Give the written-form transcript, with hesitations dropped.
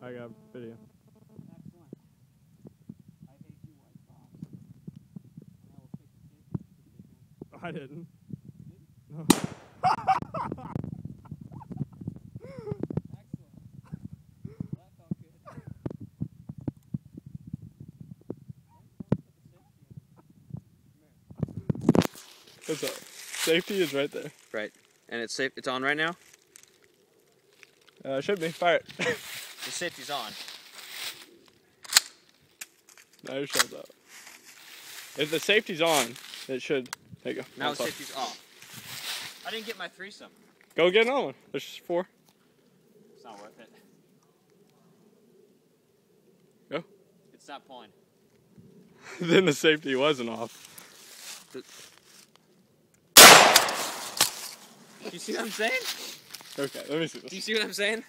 I got video. Excellent. I hate you, white fox. And I will take the safety. I didn't. No. Excellent. That felt good. What's up? Safety is right there. Right. And it's safe. It's on right now? Should be. Fire it. The safety's on. Now your shell's out. If the safety's on, it should. There you go. Now the safety's off. I didn't get my threesome. Go get another one. There's just 4. It's not worth it. Go. It's not pulling. Then the safety wasn't off. You see what I'm saying? Okay, let me see this. Do you see what I'm saying?